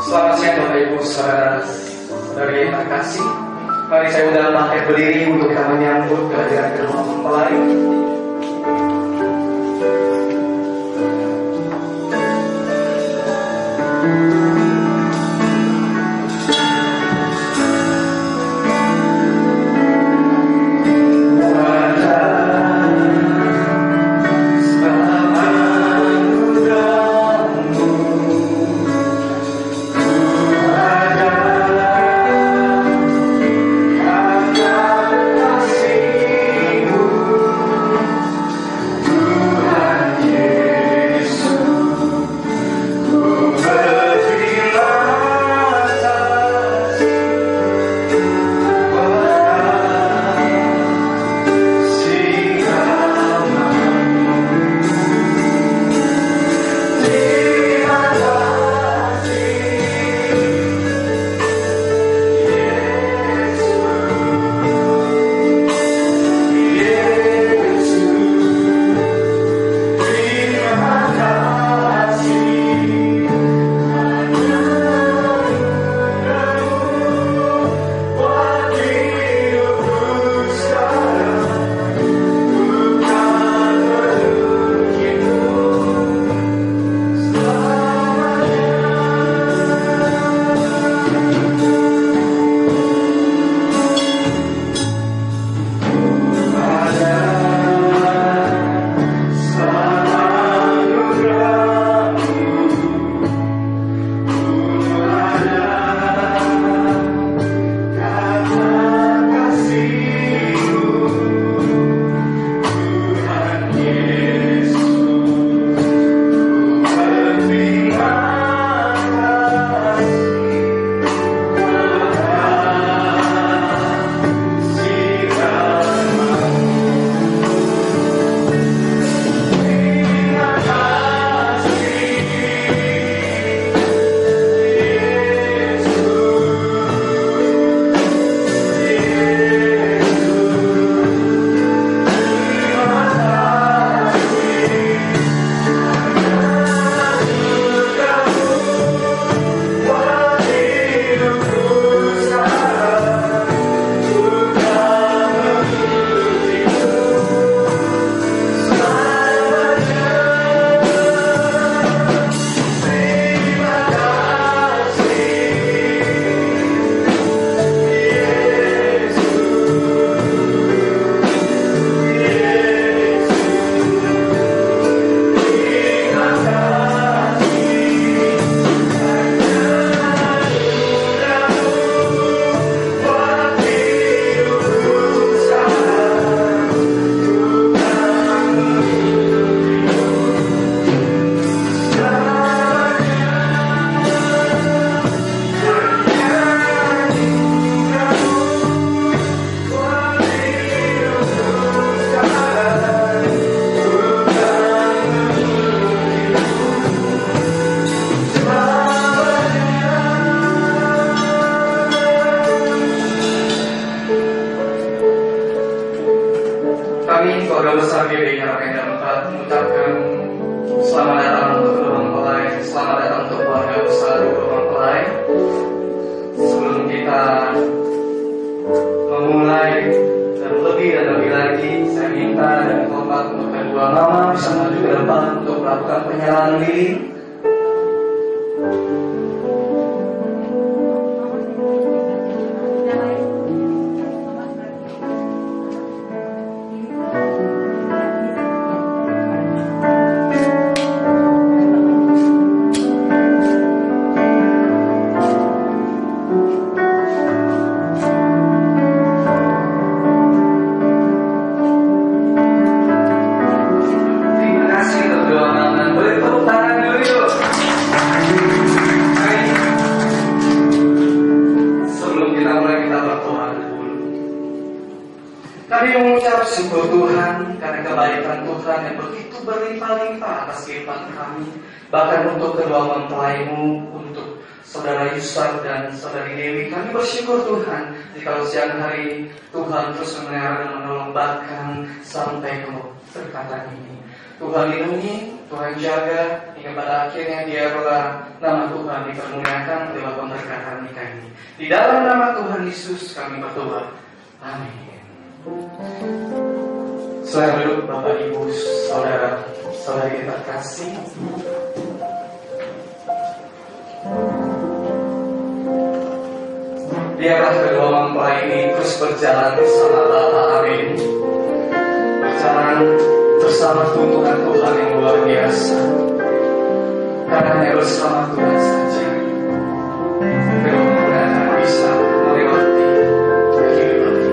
Selamat siang Bapak Ibu saudara-saudari yang terkasih. Mari saya undang bangkit berdiri untuk kita menyambut kehadiran kedua mempelai. Keluarga besar GBI Karanganyar 4 mengucapkan selamat datang untuk kedua mempelai, selamat datang untuk keluarga besar kedua mempelai. Sebelum kita memulai dan lebih lagi, saya minta dan hormat untuk kedua mama bisa maju ke depan untuk melakukan penyerahan lilin. Kami mengucap syukur Tuhan karena kebaikan Tuhan yang begitu berlimpah-limpah atas kehidupan kami. Bahkan untuk kedua mempelaimu, untuk saudara Yusuf dan saudari Dewi, kami bersyukur Tuhan jika siang hari Tuhan terus memelihara dan menolong bahkan sampai ke berkatan ini. Tuhan lindungi, Tuhan jaga hingga pada akhirnya biarlah nama Tuhan dipermuliakan lewat pemberkatan nikah ini. Di dalam nama Tuhan Yesus kami berdoa. Amin. Selamat duduk Bapak Ibu Saudara Saudari terkasih. Biarlah kedua mempelai ini terus berjalan bersama Bapa. Amin. Berjalan bersama tuntunan Tuhan yang luar biasa. Karena hanya bersama Tuhan saja kedua mempelai akan bisa melewati kehidupan ini.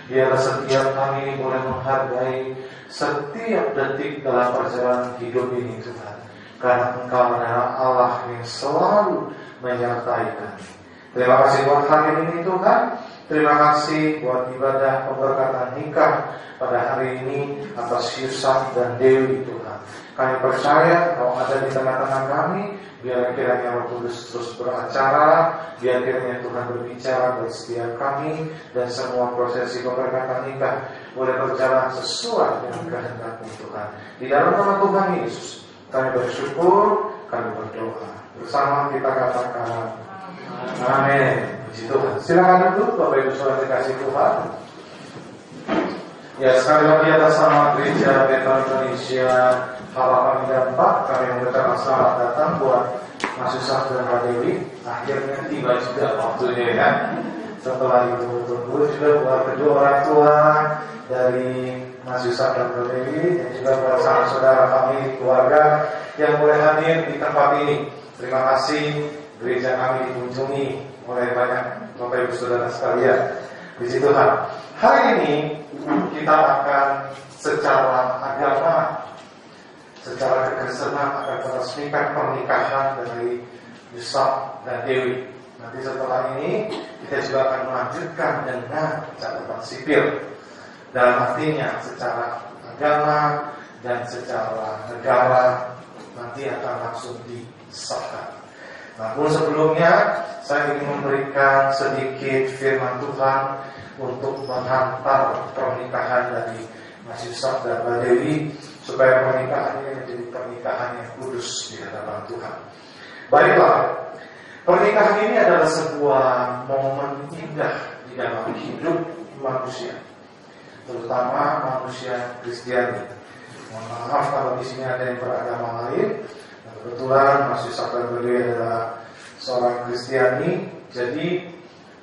Biarlah setiap kami ini boleh menghargai setiap detik dalam perjalanan hidup ini Tuhan, karena Engkau adalah Allah yang selalu menyertai kami. Terima kasih buat hari ini Tuhan. Terima kasih buat ibadah pemberkatan nikah pada hari ini atas Yusak dan Dewi Tuhan. Kami percaya Kau ada di tengah-tengah kami. Biar kiranya Roh Kudus terus beracara, biar kiranya Tuhan berbicara bagi setiap kami, dan semua prosesi pemberkatan nikah boleh berjalan sesuai dengan kehendak-Mu Tuhan. Di dalam nama Tuhan Yesus kami bersyukur, kami berdoa. Bersama kita katakan amin. Puji Tuhan. Silakan duduk Bapak Ibu Saudara dikasih Tuhan. Ya, sekali lagi atas nama Gereja Bethel Indonesia Harapan Dampak, kami mengucapkan selamat datang buat Mas Yusak dan Mbak Dewi. Akhirnya tiba juga waktunya ya. Setelah itu tunggu juga buat kedua orang tua dari Mas Yusak dan Mbak Dewi, dan juga buat saudara kami, keluarga yang boleh hadir di tempat ini. Terima kasih gereja kami dikunjungi oleh banyak Bapak Ibu Saudara sekalian. Puji Tuhan. Hari ini kita akan secara agama, secara kekristenan akan meresmikan pernikahan dari Yusak dan Dewi. Nanti setelah ini kita juga akan melanjutkan dengan catatan sipil. Dalam artinya secara agama dan secara negara nanti akan langsung disahkan. Namun sebelumnya saya ingin memberikan sedikit firman Tuhan untuk menghantar pernikahan dari Mas Yusak dan Mbak Dewi, supaya pernikahannya menjadi pernikahan yang kudus di hadapan Tuhan. Baiklah, pernikahan ini adalah sebuah momen indah di dalam hidup manusia, terutama manusia Kristiani. Mohon maaf kalau di sini ada yang beragama lain. Kebetulan Mas Yusak dan Mbak Dewi adalah seorang Kristiani, jadi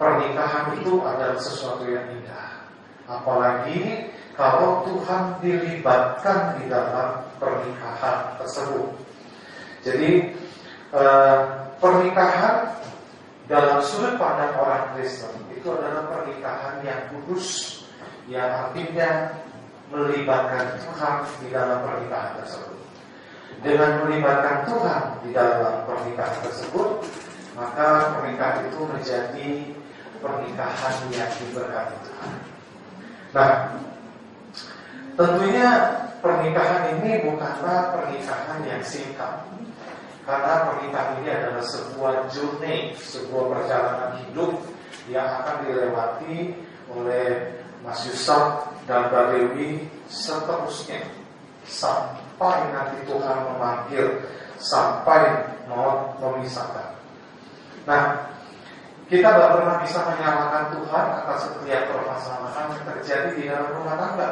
pernikahan itu adalah sesuatu yang indah. Apalagi kalau Tuhan dilibatkan di dalam pernikahan tersebut. Jadi pernikahan dalam sudut pandang orang Kristen itu adalah pernikahan yang kudus, yang artinya melibatkan Tuhan di dalam pernikahan tersebut. Dengan melibatkan Tuhan di dalam pernikahan tersebut, maka pernikahan itu menjadi pernikahan yang diberkati Tuhan. Nah, tentunya pernikahan ini bukanlah pernikahan yang singkat, karena pernikahan ini adalah sebuah journey, sebuah perjalanan hidup yang akan dilewati oleh Mas Yusak dan Mbak Dewi seterusnya sampai nanti Tuhan memanggil, sampai mau memisahkan. Nah, kita tidak pernah bisa menyalahkan Tuhan atas setiap permasalahan yang terjadi di dalam rumah tangga.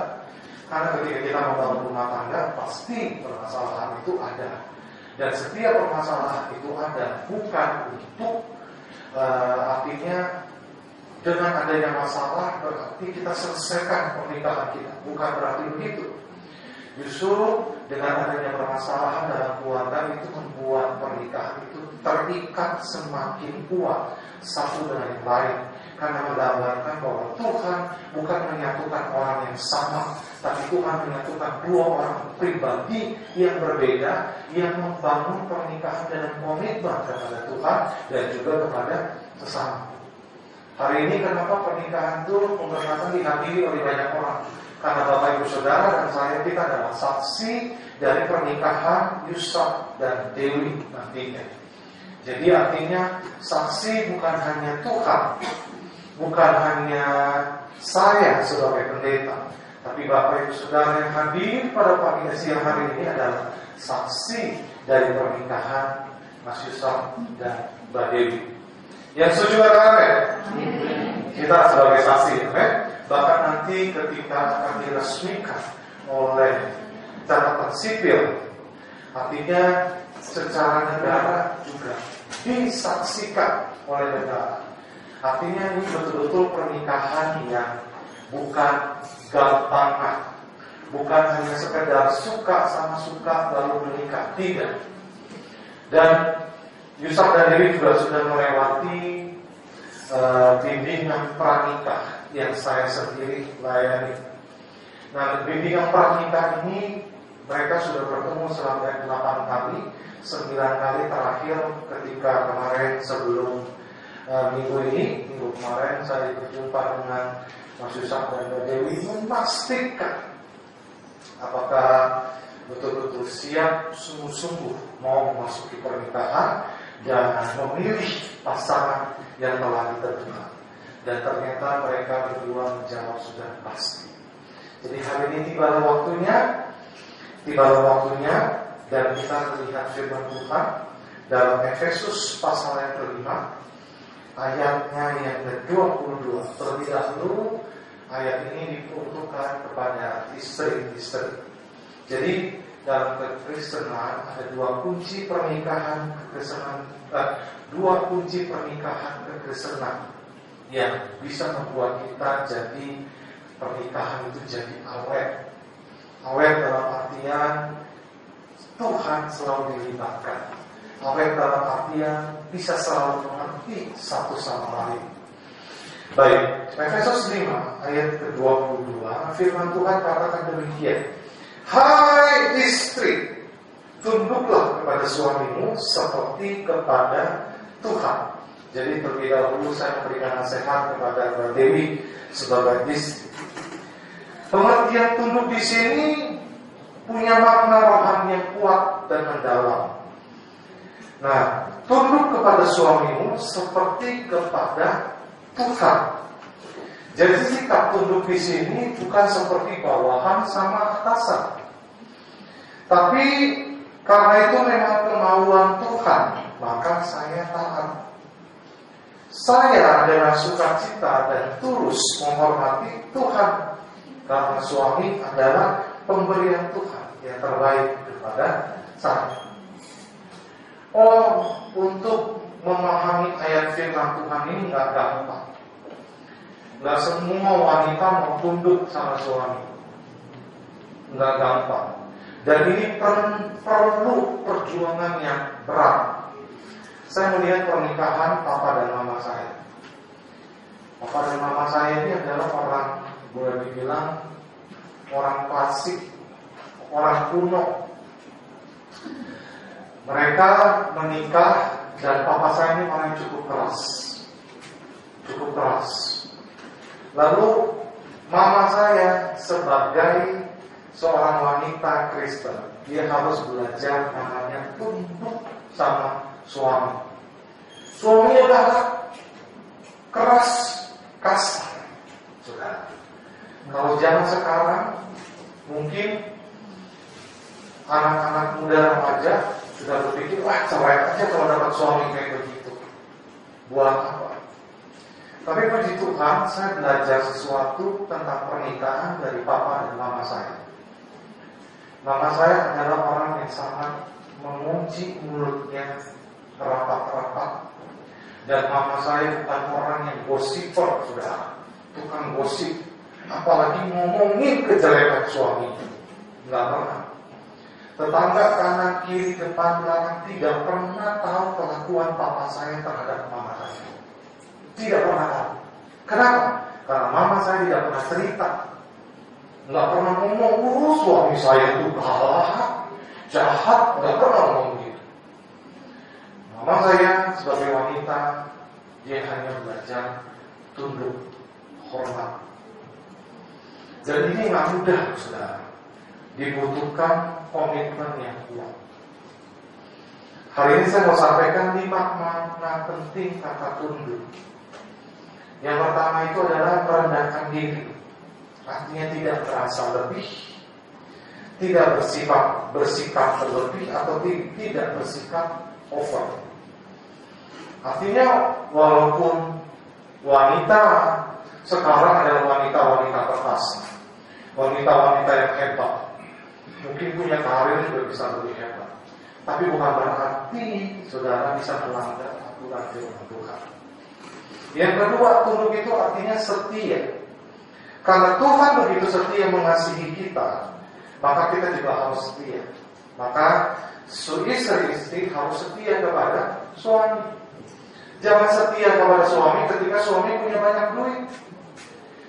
Karena ketika kita membangun rumah tangga, pasti permasalahan itu ada. Dan setiap permasalahan itu ada bukan untuk artinya dengan adanya masalah berarti kita selesaikan pernikahan kita. Bukan berarti begitu. Justru dengan adanya permasalahan dalam keluarga itu membuat pernikahan itu terikat semakin kuat satu dengan yang lain, karena menggambarkan bahwa Tuhan bukan menyatukan orang yang sama, tapi Tuhan menyatukan dua orang pribadi yang berbeda, yang membangun pernikahan dengan komitmen kepada Tuhan dan juga kepada sesama. Hari ini kenapa pernikahan itu pemberkatan dihadiri oleh banyak orang? Karena Bapak Ibu Saudara dan saya, kita adalah saksi dari pernikahan Yusak dan Dewi nantinya. Jadi artinya saksi bukan hanya Tuhan, bukan hanya saya sebagai pendeta, tapi Bapak Ibu Saudara yang hadir pada pagi siang hari ini adalah saksi dari pernikahan Mas Yusak dan Mbak Dewi. Yang setuju katakan kita sebagai saksi, bahkan nanti ketika akan diresmikan oleh catatan sipil, artinya secara negara juga disaksikan oleh negara. Artinya ini betul-betul pernikahan yang bukan gampangan, bukan hanya sekedar suka sama suka lalu menikah, tidak. Dan Yusak dan Dewi juga sudah melewati bimbingan pranikah yang saya sendiri layani. Nah, bimbingan pranikah ini mereka sudah bertemu selama 8 kali, 9 kali terakhir ketika kemarin sebelum minggu kemarin saya berjumpa dengan Mas Yusuf dan Mbak Dewi, memastikan apakah betul-betul siap sungguh-sungguh mau memasuki pernikahan dan memilih pasangan yang telah ditentukan. Dan ternyata mereka berdua menjawab sudah pasti. Jadi hari ini tibalah waktunya dan kita melihat firman Tuhan dalam Efesus pasal yang ke-5 ayatnya yang ke-22. Terlebih dahulu ayat ini diperuntukkan kepada istri-istri. Jadi dalam kekristenan ada dua kunci pernikahan kekristenan yang bisa membuat kita jadi pernikahan itu jadi awet. Awet dalam artian Tuhan selalu dilibatkan. Awet dalam artian bisa selalu mengerti satu sama lain. Baik, Efesus 5 ayat ke-22, firman Tuhan katakan demikian. Hai istri, tunduklah kepada suamimu seperti kepada Tuhan. Jadi terlebih dahulu saya memberikan nasihat kepada Mbak Dewi sebagai istri. Pengertian tunduk di sini punya makna rohani yang kuat dan mendalam. Nah, tunduk kepada suamimu seperti kepada Tuhan. Jadi sikap tunduk di sini bukan seperti bawahan sama atasan. Tapi karena itu memang kemauan Tuhan, maka saya taat. Saya dengan sukacita dan tulus menghormati Tuhan, karena suami adalah pemberian Tuhan yang terbaik kepada saya. Untuk memahami ayat firman Tuhan ini nggak gampang. Nggak semua wanita mau tunduk sama suami, nggak gampang. Dan ini perlu perjuangan yang berat. Saya melihat pernikahan papa dan mama saya. Papa dan mama saya ini adalah orang, boleh dibilang orang klasik, orang kuno. Mereka menikah dan papa saya ini orang yang cukup keras. Lalu mama saya sebagai seorang wanita Kristen, dia harus belajar namanya tunduk sama suami. Suami adalah keras, kasar, saudara. Kalau zaman sekarang mungkin anak-anak muda remaja sudah berpikir, wah cerai aja kalau dapat suami kayak begitu. Buat apa? Tapi puji Tuhan, saya belajar sesuatu tentang pernikahan dari papa dan mama saya. Mama saya adalah orang yang sangat mengunci mulutnya rapat-rapat. Dan mama saya bukan orang yang gosiper, saudara. Tukang gosip. Apalagi ngomongin kejelekan suami. Enggak pernah. Tetangga kanan, kiri, depan, belakang tidak pernah tahu kelakuan papa saya terhadap mama saya. Tidak pernah tahu. Kenapa? Karena mama saya tidak pernah cerita. Nggak pernah ngomong, suami saya itu galak, jahat, nggak pernah ngomong gitu. Mama saya sebagai wanita, dia hanya belajar tunduk, hormat. Dan ini nggak mudah, saudara. Dibutuhkan komitmen yang kuat. Hari ini saya mau sampaikan 5 makna penting kata tunduk. Yang pertama itu adalah merendahkan diri. Artinya tidak terasa lebih, tidak bersikap berlebih atau tidak bersikap over. Artinya walaupun wanita sekarang adalah wanita-wanita perkasa, wanita-wanita yang hebat, mungkin punya karir juga bisa lebih hebat, tapi bukan berarti saudara bisa melanggar aturan firman Tuhan. Yang kedua, tunduk itu artinya setia. Karena Tuhan begitu setia mengasihi kita, maka kita juga harus setia. Maka istri harus setia kepada suami. Jangan setia kepada suami ketika suami punya banyak duit.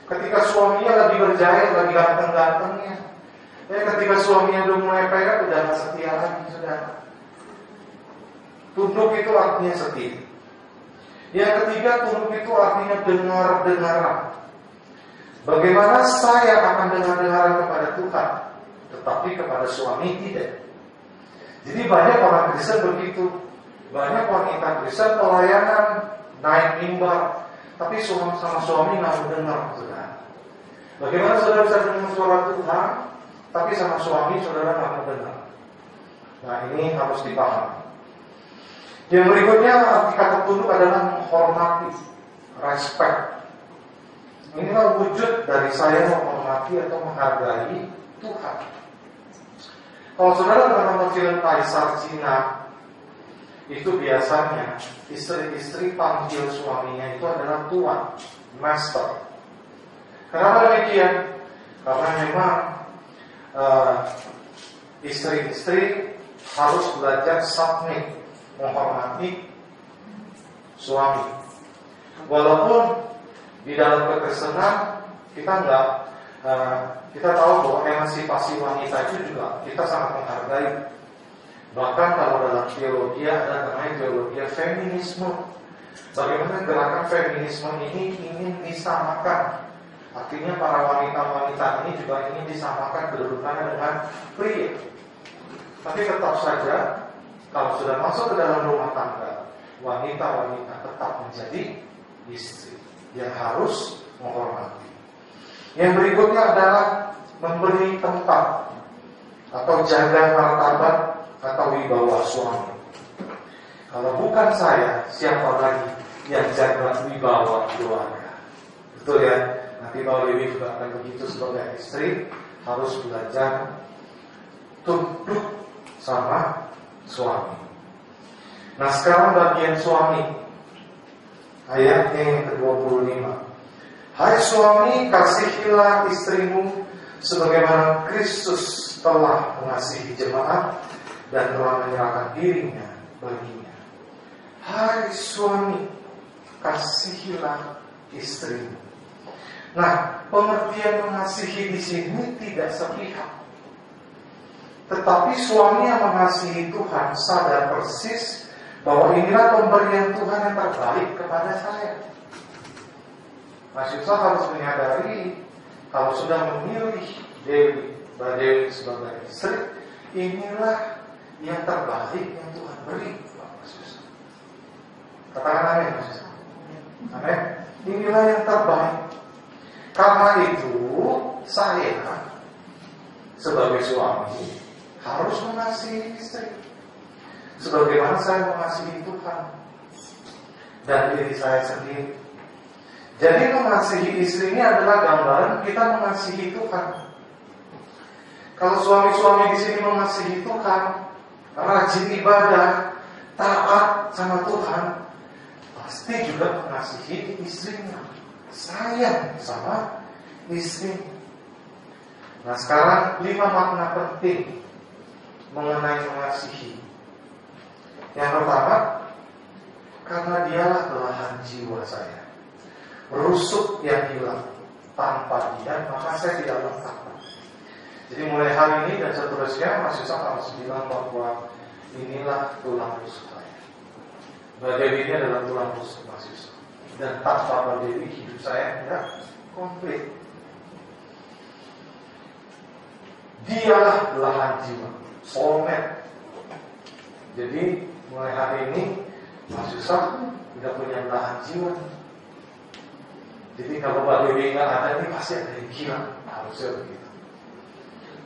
Ketika suaminya lagi berjaya, lagi ganteng-gantengnya, ketika suaminya udah mulai pegat, udah gak setia lagi, saudara. Tunduk itu artinya setia. Yang ketiga, tunduk itu artinya dengar-dengaran. Bagaimana saya akan dengar-dengaran kepada Tuhan, tetapi kepada suami tidak. Jadi banyak orang Kristen begitu. Banyak wanita Kristen pelayanan, naik mimbar, tapi sama suami nggak mendengar, saudara. Bagaimana saudara bisa dengar suara Tuhan, tapi sama suami saudara nggak mendengar? Nah, ini harus dipahami. Yang berikutnya, arti kata tunduk adalah menghormati, respect. Inilah wujud dari saya menghormati atau menghargai Tuhan. Kalau saudara menonton film Kaisar Cina, itu biasanya istri-istri panggil suaminya itu adalah tuan, master. Kenapa demikian? Karena memang istri-istri harus belajar submit, menghormati suami. Walaupun di dalam kekristenan kita tahu bahwa emansipasi wanita itu juga kita sangat menghargai. Bahkan kalau dalam teologi ada namanya teologi feminisme. Bagaimana gerakan feminisme ini ingin disamakan. Artinya para wanita-wanita ini juga ingin disamakan kedudukannya dengan pria. Tapi tetap saja kalau sudah masuk ke dalam rumah tangga, wanita-wanita tetap menjadi istri yang harus menghormati. Yang berikutnya adalah memberi tempat atau jaga martabat atau wibawa suami. Kalau bukan saya, siapa lagi yang jaga wibawa keluarga? Betul ya? Nanti Pak Dewi juga akan begitu sebagai istri, harus belajar tunduk sama suami. Nah, sekarang bagian suami, ayatnya yang ke-25. Hai suami, kasihilah istrimu sebagaimana Kristus telah mengasihi jemaat dan telah menyerahkan dirinya baginya. Hai suami, kasihilah istrimu. Nah, pengertian mengasihi di sini tidak sepihak. Tetapi suami yang mengasihi Tuhan sadar persis bahwa inilah pemberian Tuhan yang terbaik kepada saya. Mas Yusuf harus menyadari kalau sudah memilih Mbak Dewi sebagai istri, inilah yang terbaik yang Tuhan beri. Mas Yusuf, katakan amin, Mas Yusuf. Amin. Inilah yang terbaik. Karena itu saya sebagai suami harus mengasihi istri sebagaimana saya mengasihi Tuhan dan diri saya sendiri. Jadi mengasihi istri ini adalah gambaran kita mengasihi Tuhan. Kalau suami-suami di sini mengasihi Tuhan, rajin ibadah, taat sama Tuhan, pasti juga mengasihi istrinya, sayang sama istri. Nah, sekarang 5 makna penting mengenai mengasihi. Yang pertama, karena dialah belahan jiwa saya. Rusuk yang hilang, tanpa dia maka saya tidak lengkap. Jadi mulai hari ini dan seterusnya Mas Yusuf harus bilang bahwa inilah tulang rusuk saya. Mbak Dewi ini adalah tulang rusuk Mas Yusuf. Dan tanpa Mbak Dewi hidup saya tidak komplit. Dialah belahan jiwa, soulmate. Jadi mulai hari ini Mas Yusuf tidak punya belahan jiwa. Jadi kalau Mbak Dewi nggak ada, ini pasti ada yang hilang. Harusnya begitu.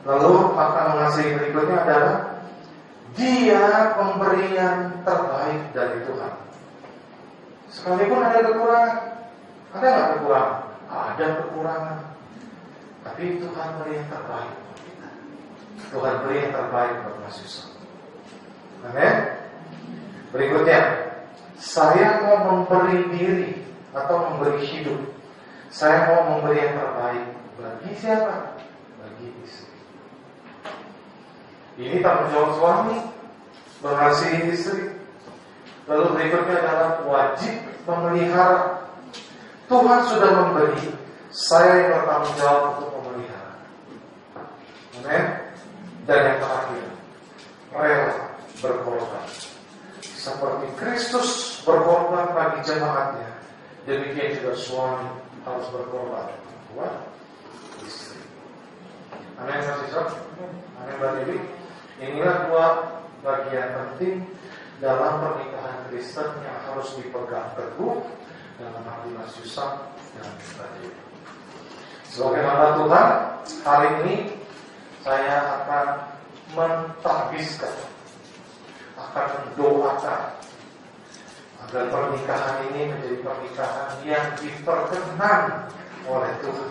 Lalu makna mengasihi berikutnya adalah dia pemberian terbaik dari Tuhan. Sekalipun ada kekurangan, ada nggak kekurangan? Ada kekurangan. Tapi Tuhan beri yang terbaik buat kita. Tuhan beri yang terbaik buat Mas Yusuf. Amin. Berikutnya, saya mau memberi diri atau memberi hidup. Saya mau memberi yang terbaik bagi siapa? Bagi istri. Ini tanggung jawab suami mengasihi istri. Lalu berikutnya adalah wajib memelihara. Tuhan sudah memberi Saya yang bertanggung jawab untuk memelihara. Amin. Dan yang terakhir, rela berkorban. Seperti Kristus berkorban bagi jemaatnya, demikian juga suami harus berkorban buat istri. Amin, Mas Isra. Amin, Mbak Dewi. Inilah dua bagian penting dalam pernikahan Kristen yang harus dipegang teguh dalam hati Mas Yusuf dan Mbak Dewi. Sebagai hamba Tuhan, hari ini saya akan mentahbiskan, akan mendoakan agar pernikahan ini menjadi pernikahan yang diperkenan oleh Tuhan.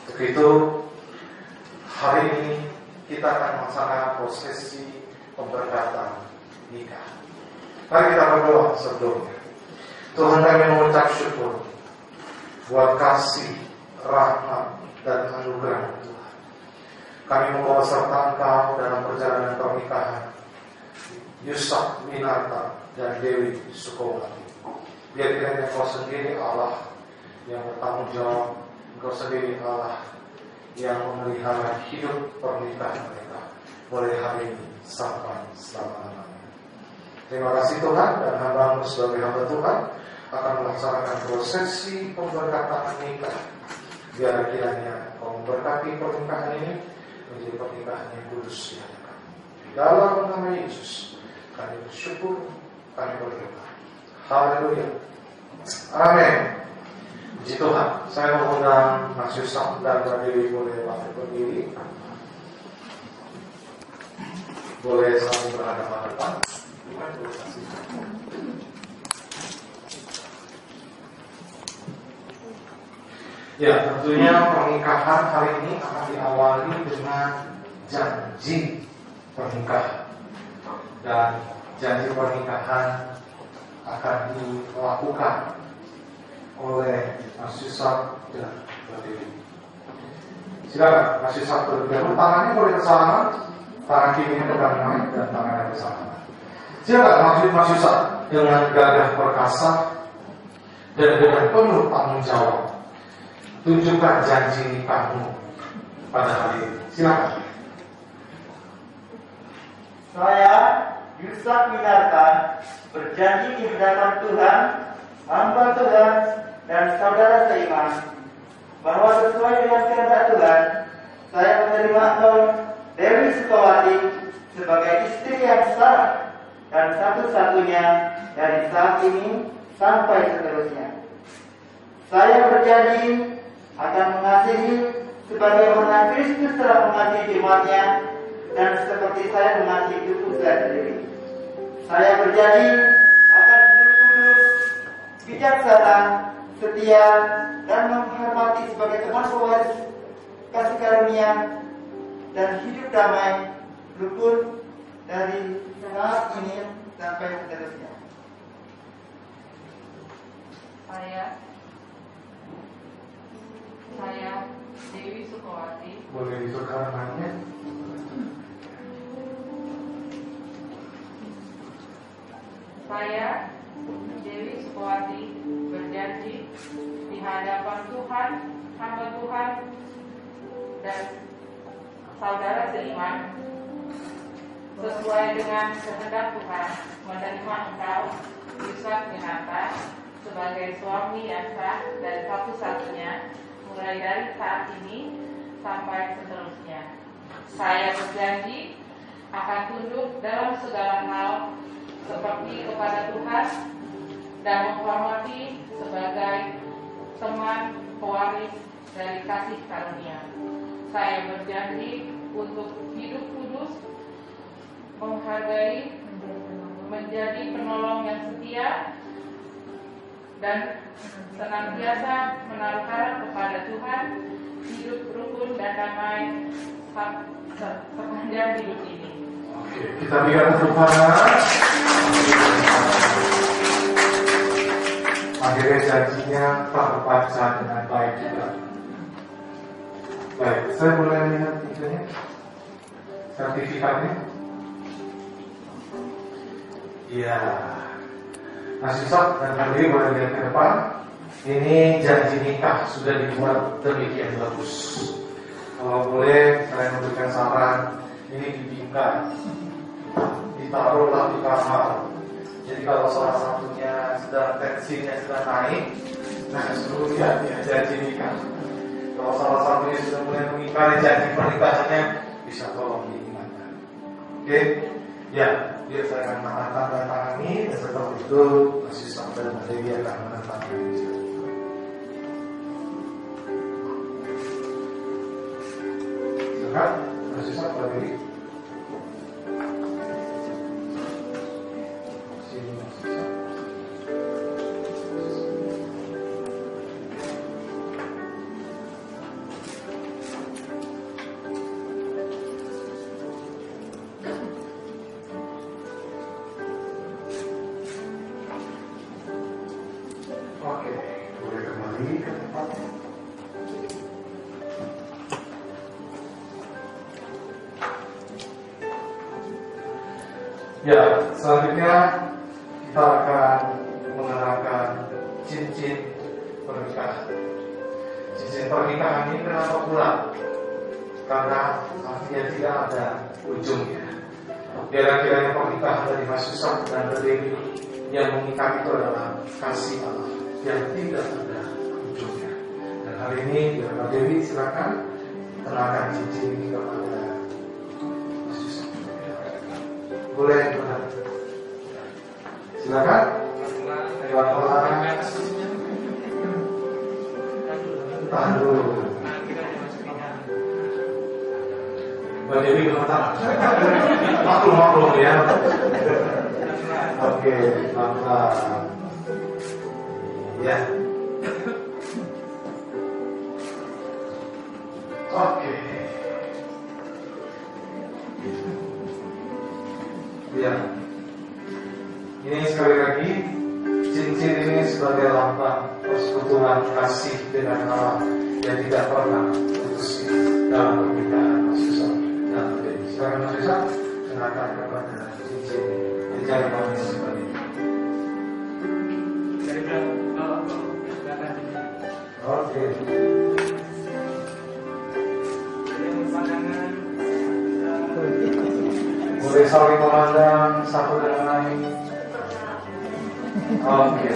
Untuk itu, hari ini kita akan melaksanakan prosesi pemberkatan nikah. Mari kita berdoa sebelumnya. Tuhan, kami mengucap syukur buat kasih, rahmat, dan anugerah Tuhan. Kami membawa serta Engkau dalam perjalanan pernikahan Yusuf Winarta dan Dewi Sukowati. Biar kiranya Engkau sendiri Allah yang bertanggung jawab, Engkau sendiri Allah yang memelihara hidup pernikahan mereka mulai hari ini sampai selama-lamanya. Terima kasih Tuhan, dan hamba-Mu sebagai hamba Tuhan akan melaksanakan prosesi pemberkatan nikah. Biar kiranya Engkau memberkati pernikahan ini menjadi pernikahan yang kudus di hadapan. Di dalam nama Yesus kami bersyukur, kami berdoa. Haleluya. Amin. Puji Tuhan. Saya mengundang Mas Yusuf dan Mbak Dewi boleh bangkit berdiri. Boleh saling berhadapan-hadapan. Ya, tentunya pernikahan hari ini akan diawali dengan janji pernikahan. Dan janji pernikahan akan dilakukan oleh Mas Yusuf dan Mbak Dewi. Silakan Mas Yusuf berdiri. Tangannya boleh ke sana, tangan kirinya pegang mic dan tangannya ke sana. Silakan Mas Yusuf dengan gagah perkasa dan dengan penuh tanggung jawab tunjukkan janji nikahmu pada hari ini. Silakan. Saya Yusuf Winarta berjanji di hadapan Tuhan, hamba Tuhan, dan saudara seiman bahwa sesuai dengan kehendak Tuhan, saya menerima engkau Dewi Sukowati sebagai istri yang sah dan satu-satunya dari saat ini sampai seterusnya. Saya berjanji akan mengasihi sebagaimana Kristus telah mengasihi jemaatnya dan seperti saya mengasihi tubuh saya sendiri. Saya berjanji akan hidup kudus, bijaksana, setia, dan menghormati sebagai teman pewaris kasih karunia dan hidup damai, rukun dari saat ini sampai seterusnya. Saya Dewi Sukowati. Boleh ditukar namanya? Saya Dewi Sukowati berjanji di hadapan Tuhan, hamba Tuhan, dan saudara seiman sesuai dengan kehendak Tuhan menerima engkau Yusuf Winarta sebagai suami yang sah dan satu-satunya mulai dari saat ini sampai seterusnya. Saya berjanji akan tunduk dalam segala hal seperti kepada Tuhan dan menghormati sebagai teman pewaris dari kasih karunia. Saya berjanji untuk hidup kudus, menghargai, menjadi penolong yang setia, dan senantiasa menaruh harap kepada Tuhan, hidup rukun dan damai sepanjang hidup ini. Oke, kita berikan tepuk tangan. Akhirnya janjinya terbaca dengan baik juga. Baik, saya boleh lihat itunya, sertifikatnya. Iya. Mas Yusuf dan Mbak Dewi boleh lihat ke depan. Ini janji nikah sudah dibuat demikian bagus. Kalau boleh saya memberikan saran, ini dibingkai, ditaruhlah di kamar. Jadi kalau salah satunya sedang tensinya sedang naik, nah suruh lihat ya janji nikah. Kalau salah satunya sudah mulai mengingkari janji pernikahannya, bisa tolong diingatkan. Oke? Ya, biar saya akan tanda tangani dan setelah itu masih sampai Dewi akan menandatangani. Silakan, masih sampai Dewi. Ya, selanjutnya kita akan mengenakan cincin pernikahan. Cincin pernikahan ini kenapa pula? Karena artinya tidak ada ujungnya. Kira-kira pernikahan dari Mas Yusuf dan Dewi yang mengikat itu adalah kasih Allah yang tidak ada ujungnya. Dan hari ini, Bapak Dewi silakan kenakan cincin ini kepada Mas Yusuf. Boleh, silakan. Tahan dulu. Mbak Dewi gemetar. Maklum ya. Oke, maka ya. Oke. Ya. Ini sekali lagi cincin ini sebagai lambang persekutuan kasih dengan Allah yang tidak pernah putus dalam pernikahan Mas Yusuf dan Dewi. Sekarang Mas Yusuf kenakan kepada cincin di jari manis seperti ini. Oke. Boleh saling memandang satu dengan lain. Oke.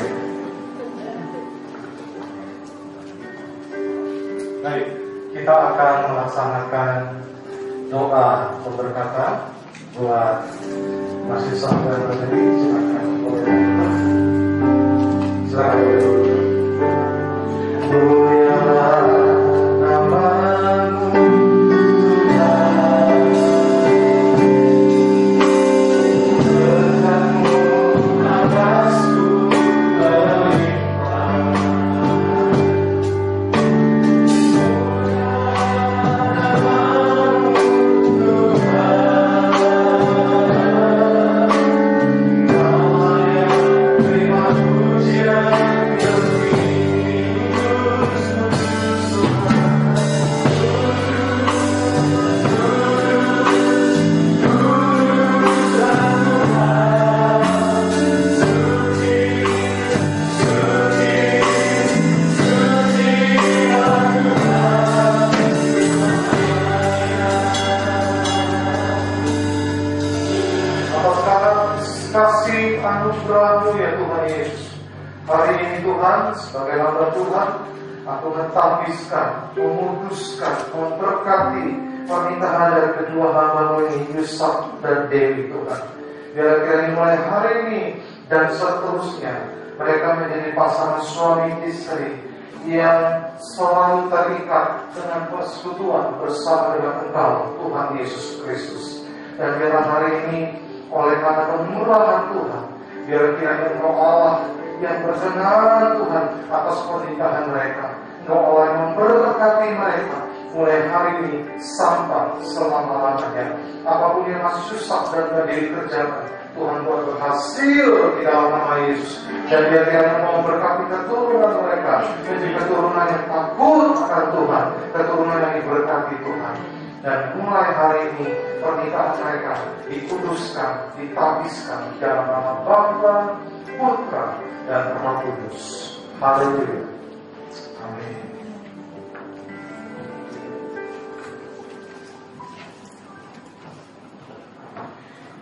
Baik, kita akan melaksanakan doa pemberkatan buat Mas Yusuf dan Mbak Dewi. Silakan boleh dulu. Silakan boleh dulu. Mulialah namamu anugerah-Mu ya Tuhan Yesus. Hari ini Tuhan, sebagai hamba Tuhan, aku mentabiskan, memutuskan, memberkati pernikahan dari kedua hamba-Mu ini, Yusuf dan Dewi Tuhan. Biar kiranya mulai hari ini dan seterusnya mereka menjadi pasangan suami istri yang selalu terikat dengan persekutuan bersama dengan Engkau, Tuhan Yesus Kristus. Dan biarlah hari ini oleh karena kemurahan Tuhan, biar kiranya Engkau Allah yang berkenan Tuhan atas pernikahan mereka. Engkau Allah yang memberkati mereka mulai hari ini sampai selama-lamanya. Apapun yang masih susah dan tidak dikerjakan, Tuhan buat berhasil di dalam nama Yesus. Dan biar kiranya mau memberkati keturunan mereka menjadi keturunan yang takut akan Tuhan, keturunan yang diberkati Tuhan. Dan mulai hari ini pernikahan mereka dikuduskan, ditabiskan dalam nama Bapa, Putra, dan Roh Kudus. Haleluya. Amin.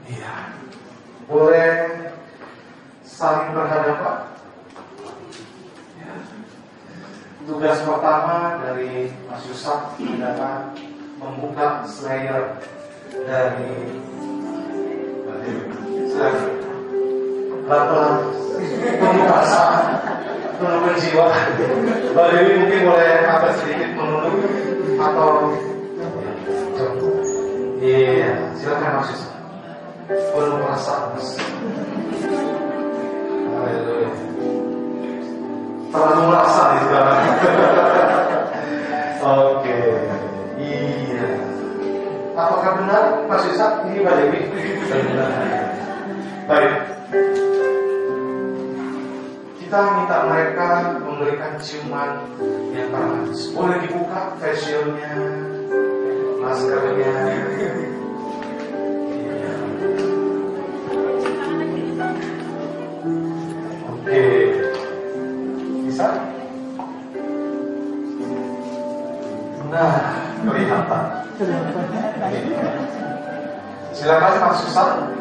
Iya. Boleh saling berhadapan. Ya. Tugas pertama dari Mas Yusuf adalah membuka slayer dari pelan-pelan penuh perasaan, penuh kejiwaan. Mbak Dewi mungkin boleh agak sedikit menunduk atau iya, silakan Mas Yusuf. Penuh perasaan, Mas. Haleluya. Terlalu merasa nih sekarang. Oke, iya. Apakah benar Mas Yusuf ini Mbak Dewi? Benar. Baik. Kita minta mereka memberikan ciuman yang panas. Boleh dibuka facialnya, maskernya. Oke, bisa? Nah, kelihatan. Silakan Mas Susan.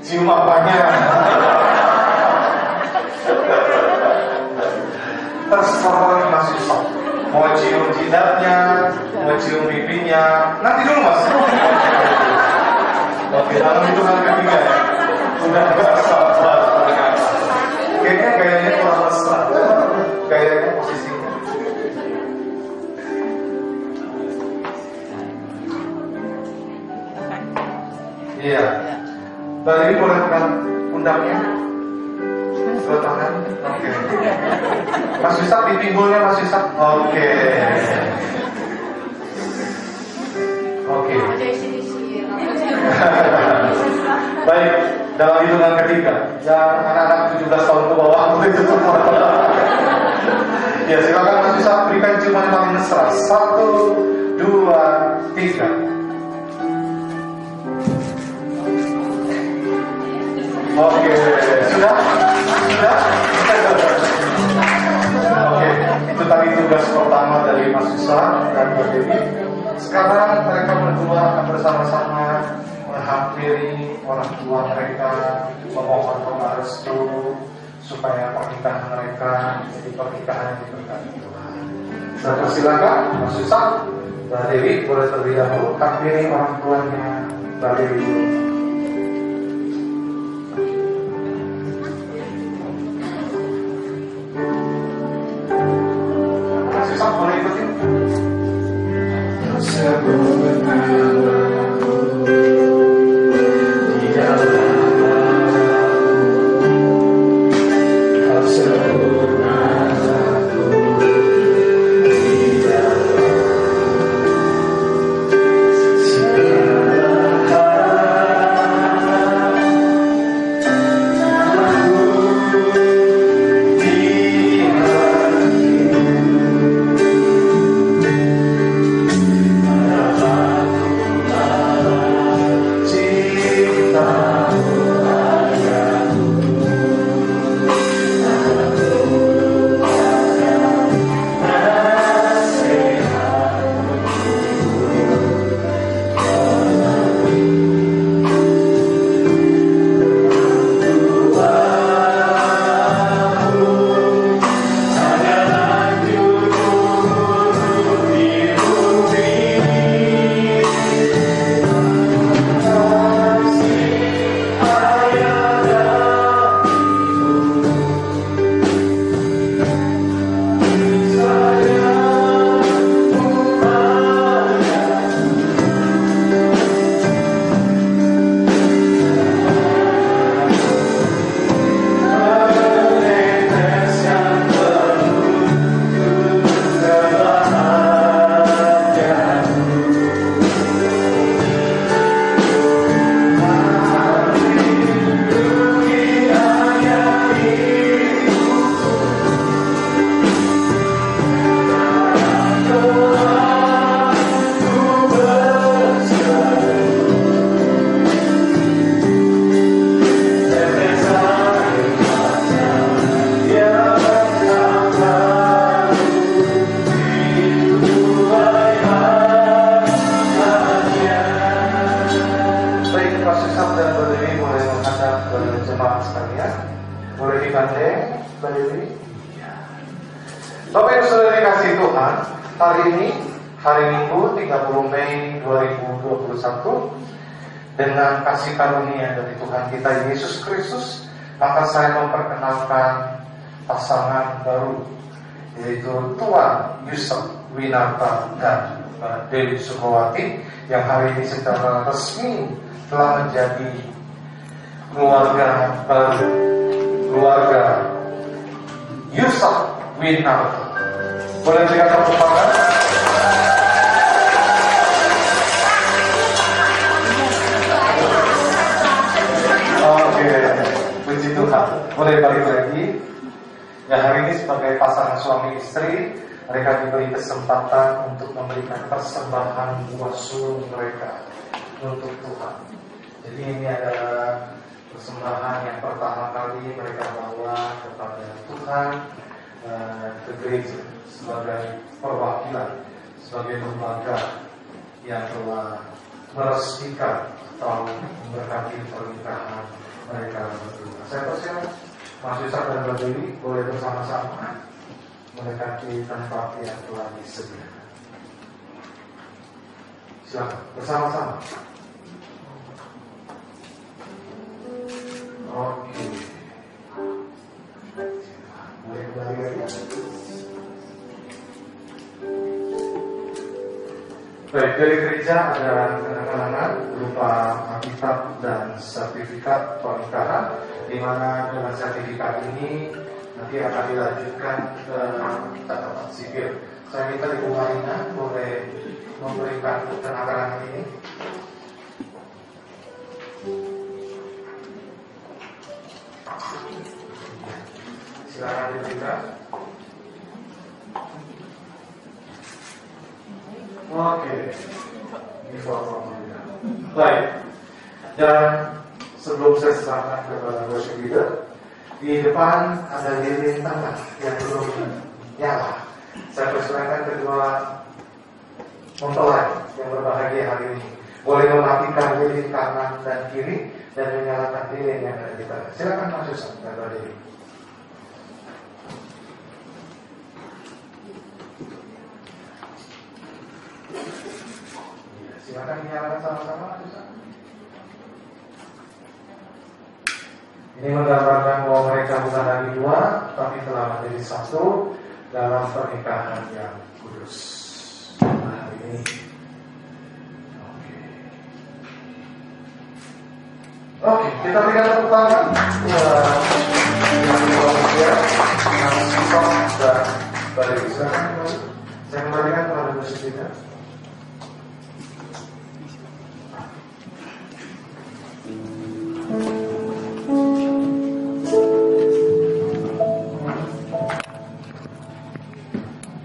Cium apanya? Terserah Mas Yusuf. Mau cium jidatnya, mau cium pipinya. Nanti dulu Mas. Oke, dalam hitungan ketiga ya. Udah gak sabar. Kayaknya gayanya kurang mesra. Gayanya posisinya. Iya. Tadi boleh pegang pundaknya. Dua tangan. Oke. Mas Yusuf di pinggulnya Mas Yusuf. Oke. Oke. Baik, dalam hitungan ketiga, yang anak-anak 17 tahun ke bawah itu semua. Ya, silakan Mas Yusuf berikan ciuman yang paling mesra. 1, 2, 3. Oke, sudah? Oke, itu tadi tugas pertama dari Mas Yusuf dan Mbak Dewi. Sekarang mereka berdua akan bersama-sama menghampiri orang tua mereka, memohon doa restu supaya pernikahan mereka menjadi pernikahan yang diberkati Tuhan. Saya persilakan Mas Yusuf, Mbak Dewi boleh terlebih dahulu hampiri orang tuanya Mbak Dewi dulu. Boleh ikutin? Sebut namaku di dalam kau sebut namaku di dalam segala hari ini, hari Minggu 30 Mei 2021, dengan kasih karunia dari Tuhan kita Yesus Kristus, maka saya memperkenalkan pasangan baru, yaitu Tuan Yusuf Winarta dan Dewi Sukawati, yang hari ini secara resmi telah menjadi keluarga baru, keluarga Yusuf Winarta. Boleh berikan tepuk tangan? Oke, puji Tuhan. Boleh balik lagi. Ya, hari ini sebagai pasangan suami istri, mereka diberi kesempatan untuk memberikan persembahan buah sulung mereka untuk Tuhan. Jadi ini adalah persembahan yang pertama kali mereka bawa kepada Tuhan ke gereja sebagai perwakilan, sebagai lembaga yang telah meresmikan atau memberkati pernikahan mereka berdua. Saya persilakan Mas Yusuf dan Mbak Dewi boleh bersama-sama mendekati tempat yang telah disediakan. Silakan bersama-sama. Oke. Boleh kembali lagi. Baik, dari gereja ada kenangan berupa alkitab dan sertifikat pernikahan, di mana dengan sertifikat ini nanti akan dilanjutkan ke catatan sipil. Saya minta Ibu Marina boleh memberikan kenangan ini. Silakan diberikan. Oke, ini foto-fotonya. Baik, dan sebelum saya serahkan kepada worship leader, di depan ada lilin tangan yang belum nyala. Saya persilakan kedua mempelai yang berbahagia hari ini boleh mematikan lilin kanan dan kiri dan menyalakan lilin yang ada di tengah. Silakan Mas Yusuf dan Mbak Dewi. Silakan dinyalakan sama-sama, Mas Yusuf. Ini menggambarkan bahwa mereka bukan lagi dua, tapi telah menjadi satu dalam pernikahan yang kudus. Nah, ini Oke, kita berikan tepuk tangan buat yang berbahagia, yang Yusuf dan Mbak Dewi. Silakan, saya kembalikan kepada musik kita.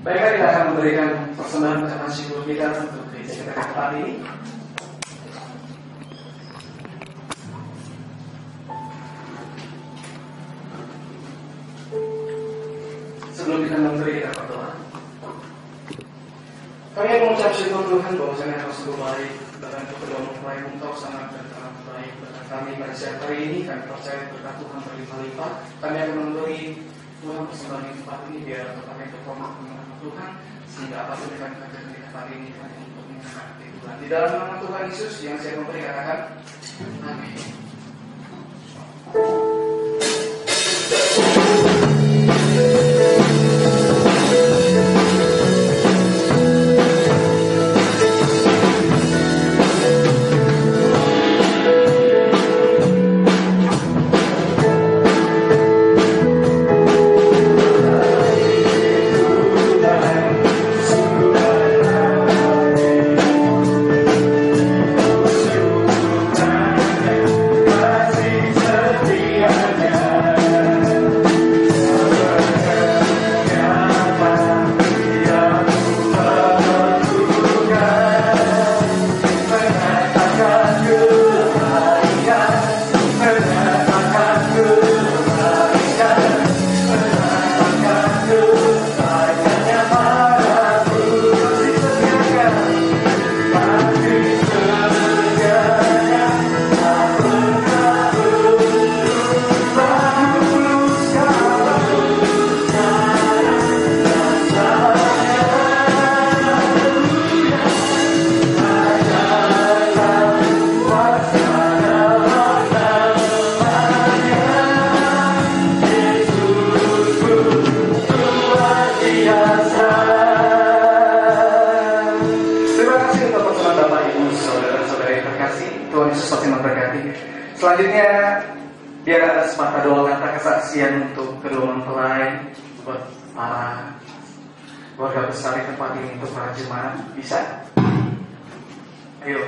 Baiklah, kita akan memberikan persembahan ucapan syukur kita untuk gereja kita kali ini. Sebelum kita memberi, kita berdoa. Kami mengucap syukur Tuhan bahwa Engkau sungguh baik, bahkan kedua mempelai Engkau sangat dan sangat baik. Bahkan kami pada siang hari ini, kami percaya berkat Tuhan berlimpah-limpah. Kami akan memberi Tuhan persembahan yang tepat ini biar kami berkorban Tuhan, sehingga apapun yang kami kerjakan di hari ini kami untuk menyenangkan Tuhan. Di dalam nama Tuhan Yesus yang saya memberi katakan, amin. Selanjutnya biar ada semata doa kata kesaksian untuk kedua mempelai, buat para keluarga besar di tempat ini, untuk para jemaat. Bisa? Ayo.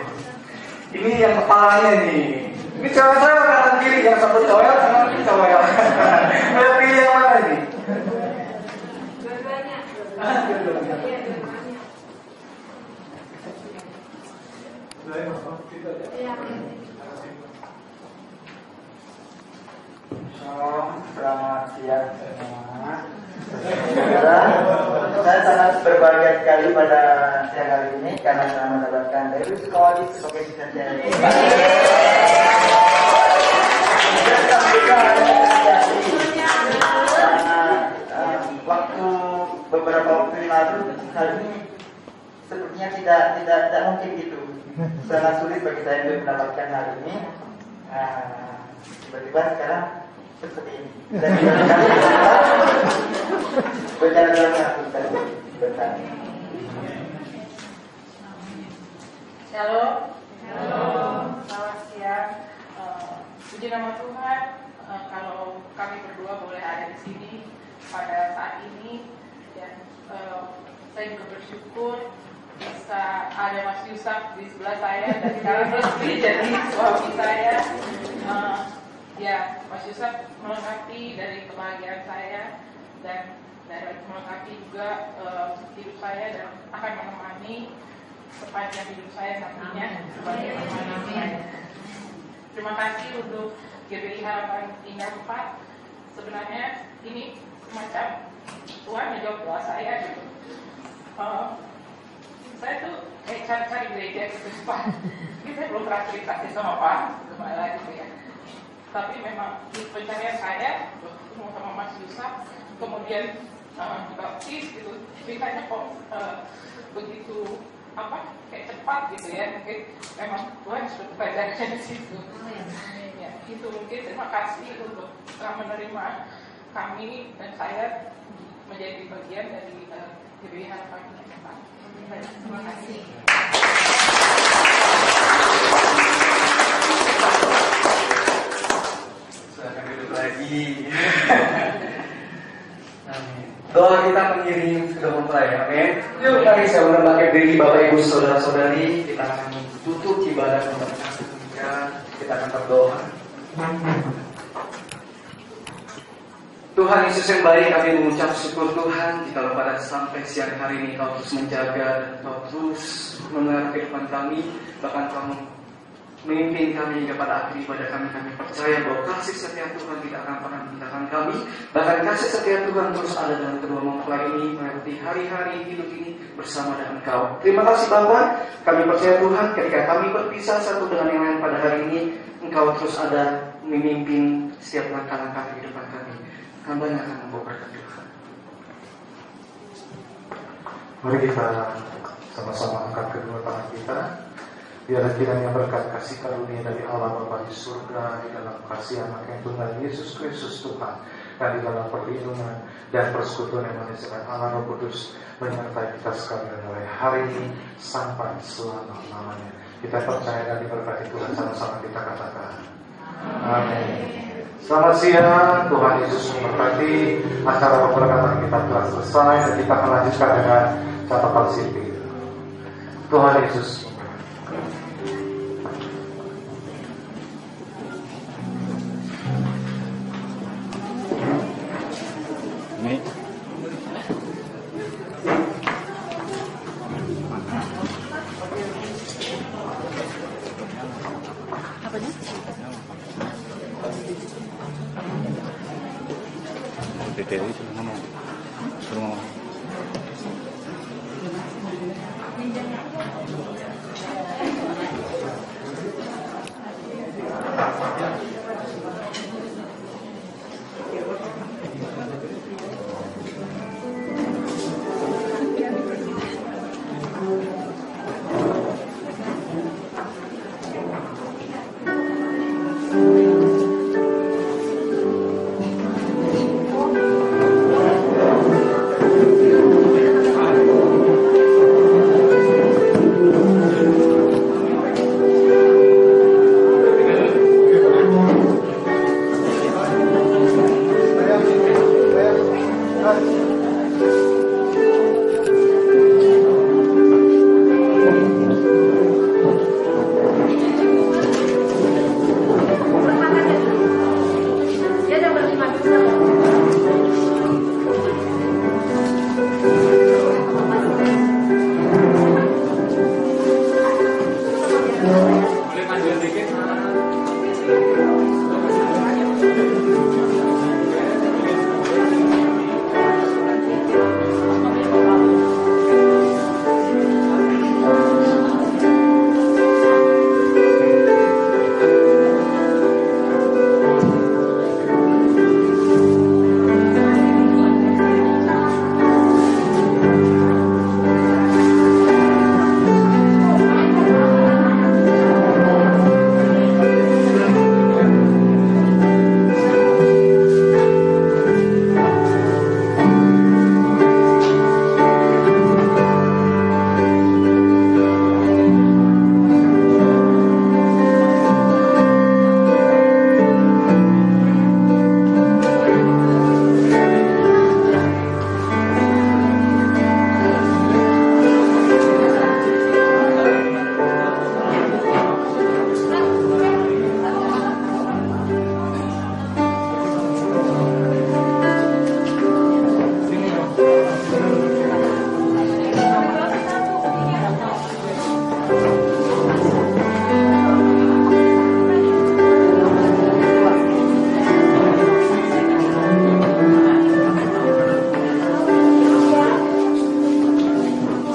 Ini yang kepalanya nih. Ini cewek saya kanan kiri, yang satu cowok kanan kiri cowok. Mau pilih yang mana nih? Dua-duanya. Shalom, selamat siang semua. Saya sangat berbahagia sekali pada siang hari ini karena saya mendapatkan dari sekolah di sebagai siswa saya. Waktu beberapa waktu yang lalu, hal ini sepertinya tidak mungkin gitu. Sangat sulit bagi saya untuk mendapatkan hal ini. Tiba-tiba sekarang seperti ini. Dan berjalan dalam hati tadi bertanya. Shalom. Selamat siang. Puji nama Tuhan. Kalau kami berdua boleh ada di sini pada saat ini, dan saya juga bersyukur bisa ada Mas Yusuf di sebelah saya dan sekarang resmi jadi suami saya. Ya, Mas Yusuf melengkapi dari kebahagiaan saya dan melengkapi juga hidup saya dan akan menemani sepanjang hidup saya nantinya sebagai teman saya. Terima kasih untuk GBI Harapan Indah 4. Sebenarnya ini semacam Tuhan menjawab doa saya gitu. Saya tuh kayak cari gereja gitu Pak. Ini saya belum pernah cerita sama Pak Gembala gitu ya. Tapi memang di pencarian saya ketemu sama Mas Yusuf, kemudian dibaptis gitu. Ceritanya kok begitu kayak cepat gitu ya. Mungkin memang Tuhan sudah belajarnya di situ. Ya, itu mungkin terima kasih untuk telah menerima kami dan saya menjadi bagian dari GBI Harapan Indah. Terima kasih. Silahkan duduk lagi. Doa kita mengiring kedua mempelai, amin. Yuk mari saya menambahkan diri Bapak Ibu Saudara-saudari. Kita akan tutup ibadah kita akan berdoa. Tuhan Yesus yang baik, kami mengucap syukur Tuhan jika pada sampai siang hari ini Kau terus menjaga dan Kau terus mendengar kehidupan kami, bahkan Kau memimpin kami hingga pada akhir ibadah kami. Kami percaya bahwa kasih setia Tuhan tidak akan pernah meninggalkan kami, bahkan kasih setia Tuhan terus ada dalam kedua mempelai ini melewati hari-hari hidup ini bersama dengan Kau. Terima kasih Bapa, kami percaya Tuhan ketika kami berpisah satu dengan yang lain pada hari ini, Engkau terus ada memimpin setiap langkah-langkah kehidupan kami. Hamba-Nya akan membawa berkat Tuhan. Mari kita sama-sama angkat kedua tangan kita. Biarlah kiranya berkat kasih karunia dari Allah Bapa di surga, di dalam kasih Anak yang tunggal Yesus Kristus Tuhan, dan di dalam perlindungan dan persekutuan yang manis dengan Allah Roh Kudus menyertai kita sekalian mulai hari ini sampai selama-lamanya. Kita percaya dan diberkati Tuhan, sama-sama kita katakan amin. Selamat siang, Tuhan Yesus memberkati. Acara pemberkatan kita telah selesai dan kita akan lanjutkan dengan catatan sipil. Tuhan Yesus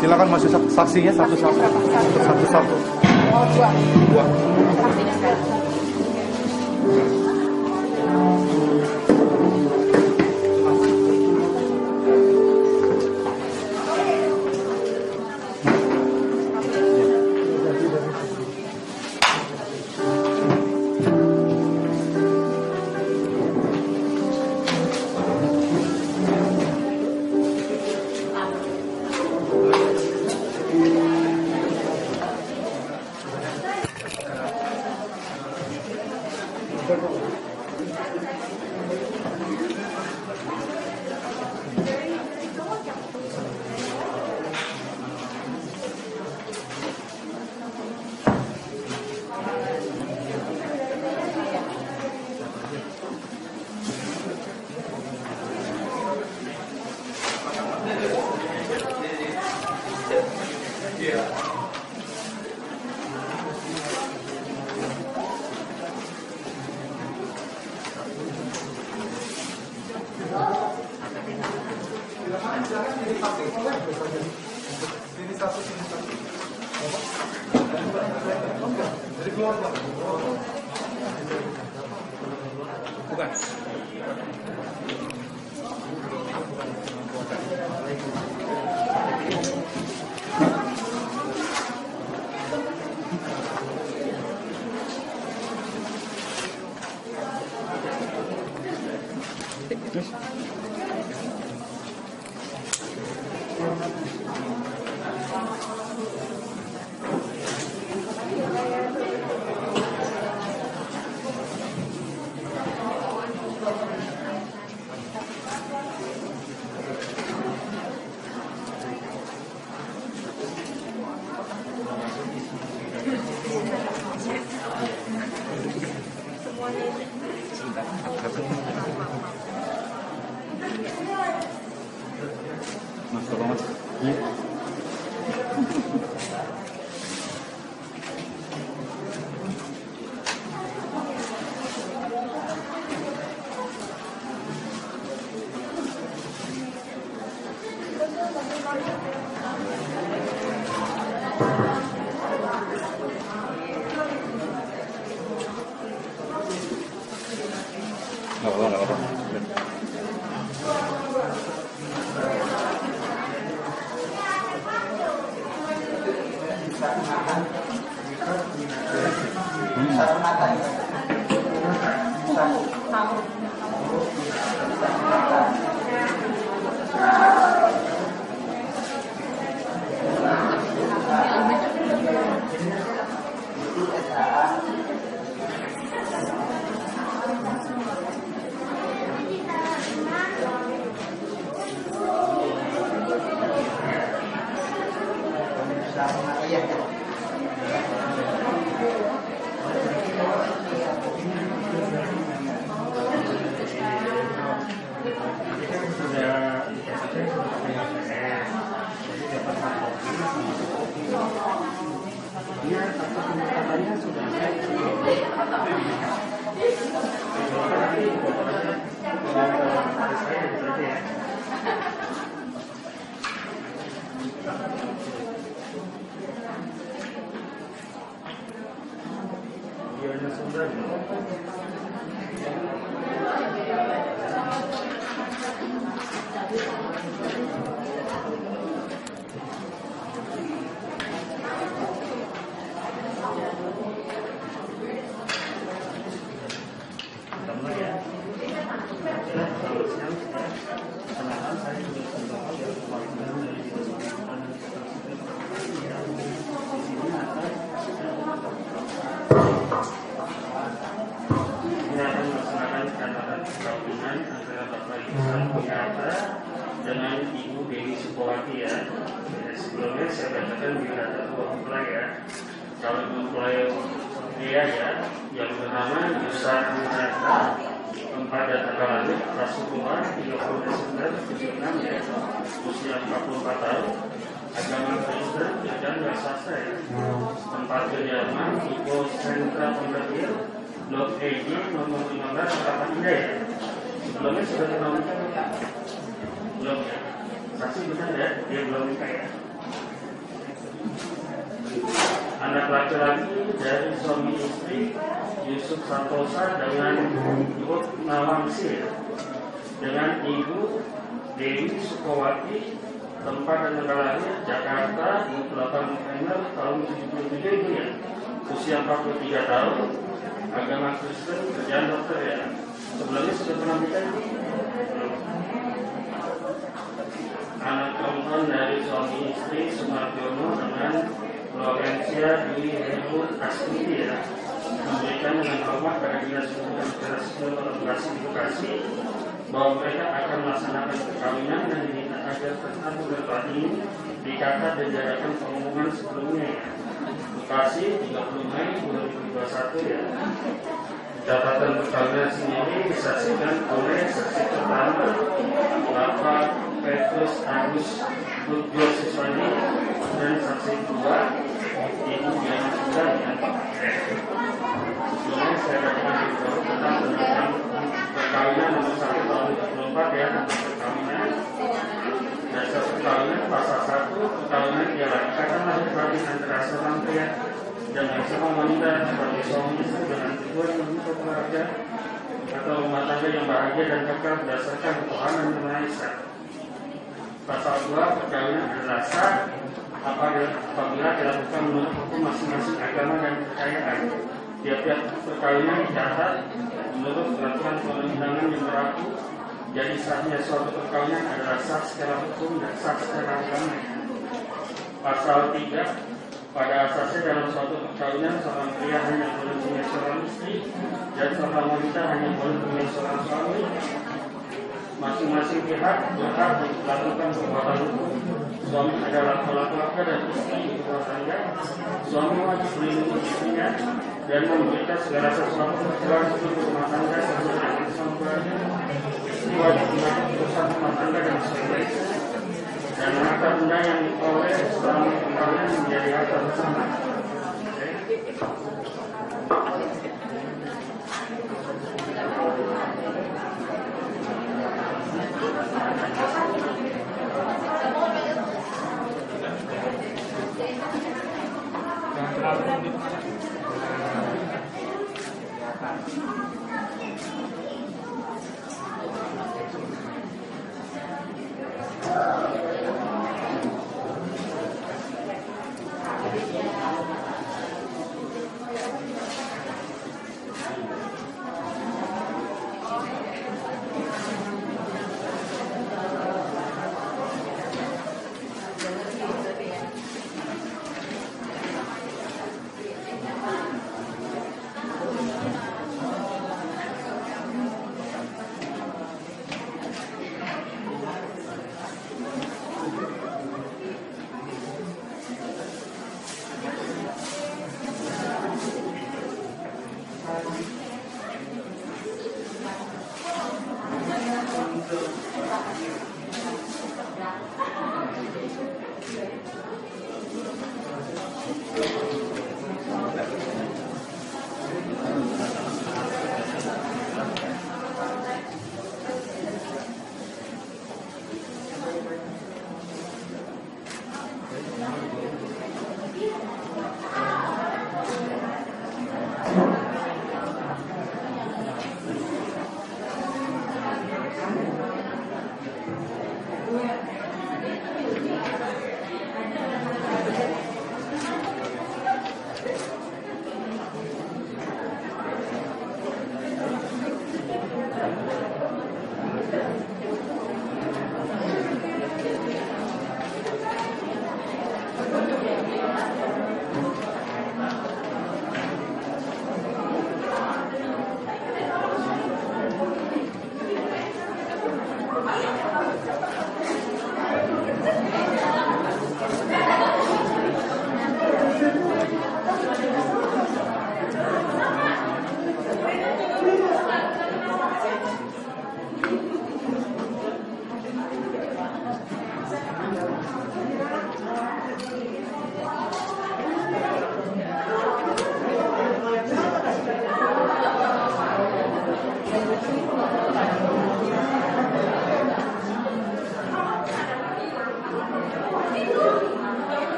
Silakan Mas Yusuf, saksinya satu-satu. Satu-satu. Oh, dua. Saksinya sekarang. anak laki-laki dari suami istri Yusuf Santosa dengan Ibu Nawangsi, dengan Ibu Dewi Sukowati, tempat dan tanggal lahir Jakarta 28 November tahun 77 itu ya, usia 43 tahun, agama Kristen, kerjaan dokter ya. Sebelumnya sudah pernah nikah? Anak perempuan dari suami istri Sumarjono dengan Lorencia Dwi Heru Astuti ya, memberikan dengan hormat pada Dinas Hubungan Operasi di Bekasi bahwa mereka akan melaksanakan perkawinan dan diminta agar tetap bertempat ini dicatat dan diadakan pengumuman sebelumnya ya. Bekasi 30 Mei 2021 ya. Catatan perkawinan sendiri disaksikan oleh saksi pertama Bapak Petrus Agus Budjo Siswani dan saksi kedua Ibu Diana Sunda dengan Pak F. Sebelumnya saya akan beritahu tentang perkawinan nomor 1 tahun 2024 ya, tentang perkawinan. Dasar perkawinan pasal 1, perkawinan ialah ikatan lahir batin antara seorang pria dengan seorang wanita sebagai suami istri dengan tujuan membentuk keluarga atau rumah tangga yang bahagia dan kekal berdasarkan ketuhanan yang Maha Esa. Pasal 2, perkawinan adalah sah apabila dilakukan menurut hukum masing-masing agama dan kepercayaan. Tiap-tiap perkawinan dicatat menurut peraturan perundangan yang berlaku. Jadi sahnya suatu perkawinan adalah sah secara hukum dan sah secara agama. Pasal 3, pada asasnya dalam suatu perkawinan seorang pria hanya boleh punya seorang istri dan seorang wanita hanya boleh punya seorang suami. Masing-masing pihak berhak melakukan perbuatan hukum. Suami adalah kepala keluarga dan istri ibu rumah tangga. Suami wajib melindungi istrinya dan memberikan segala sesuatu kebutuhan untuk rumah tangga sesuai dengan keputusan keluarga. Istri wajib mengatur urusan rumah tangga dan sebagainya. Dan harta benda yang diperoleh selama perkawinan menjadi harta bersama. Jangan terlalu